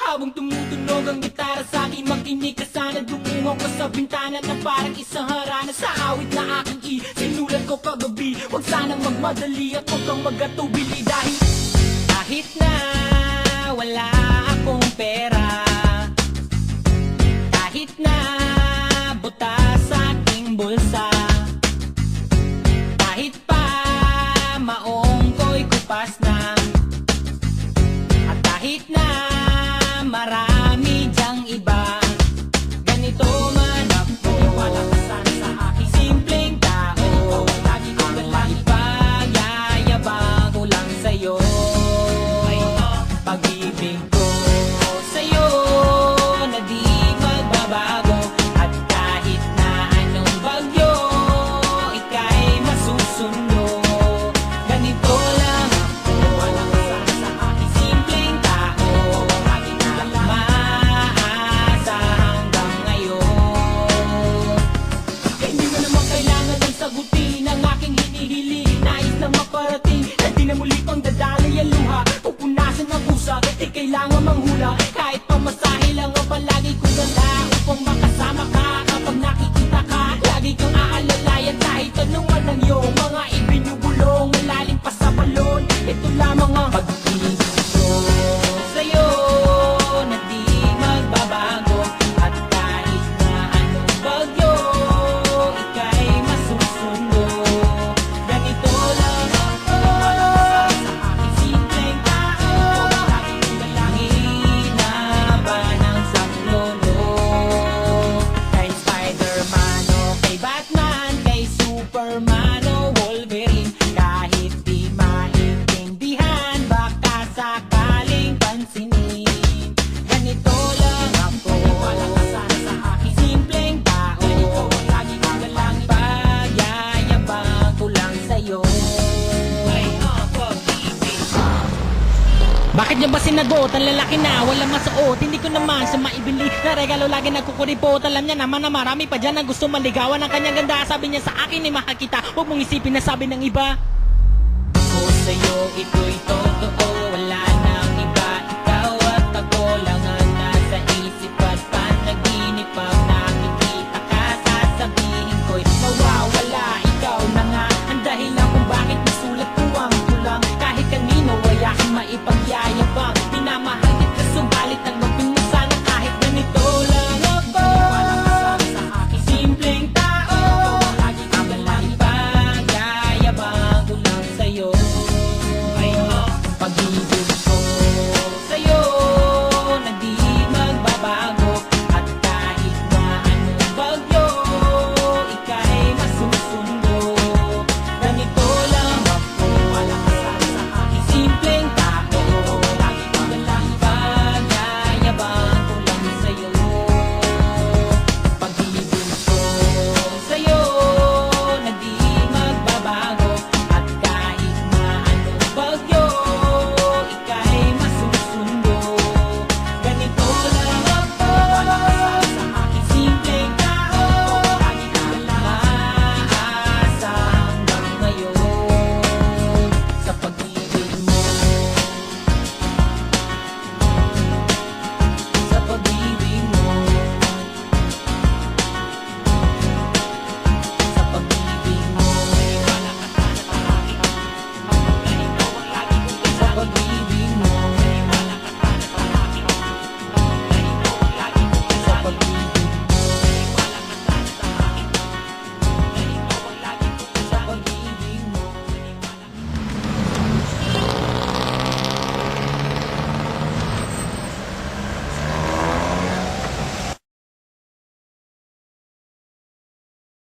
Habang tumutunog ang gitara sa akin, makinig ka sana. Dumungaw ka sa bintana na parang isang harana. Sa awit na aking sinulat ko kagabi, huwag sanang magmadali at huwag kang magatubili. Dahil kahit na wala akong pera, kahit na butas sa aking bulsa, kahit pa maong ko'y kupas na, at kahit na marami dyang iba, ganito man ako, wala ka sana sa aking simpleng tao. Lagi ko na lang ipayayabang ko lang sa'yo. Pag-ibig ko sa'yo na di magbabago, at kahit na anong bagyo ika'y masusundo. Ganito lang ako, wala ka sana sa aking simpleng tao. Lagi ko lang maasa hanggang ngayon. Kaya hindi mo naman kailangan ng sagutin ang aking hinihiling. Nais lang maparating na di na muli pang dadalay ang luha. Pupunasan ang pusa, di kailangan manghula. Kahit pamasahe lang ang palagi ko dala, upang makasama ka kapag nakikita ka. Lagi kang aalalayan kahit anong ang iyong mga ibinubulong. Malalim pa sa balon, ito lamang ang pag-ibig ko sa'yo na di magbabago, at kahit na anong bagyo ika'y masusundo. Ganito lang ako, wala ka sa aking simpleng tao. Lagi ko na lang hinaban ang saklolo. Kay Spider-Man o kay Batman, kay Superman o Wolverine, kahit di maintindihan baka sakaling pansinin. Ganito lang ako, wala ka sana sa aking simpleng tao. Lagi ko na lang ipayayabang ko lang sa'yo. Bakit niya ba sinagot? Ang lalaki na, walang masuot. Hindi ko naman siya maibili na regalo, lagi nagkukuripot. Alam niya naman na marami pa dyan na gusto maligawan ng kanyang ganda. Sabi niya sa akin ay makakita, huwag mong isipin na sabi ng iba. Ako sa'yo, ito'y totoo.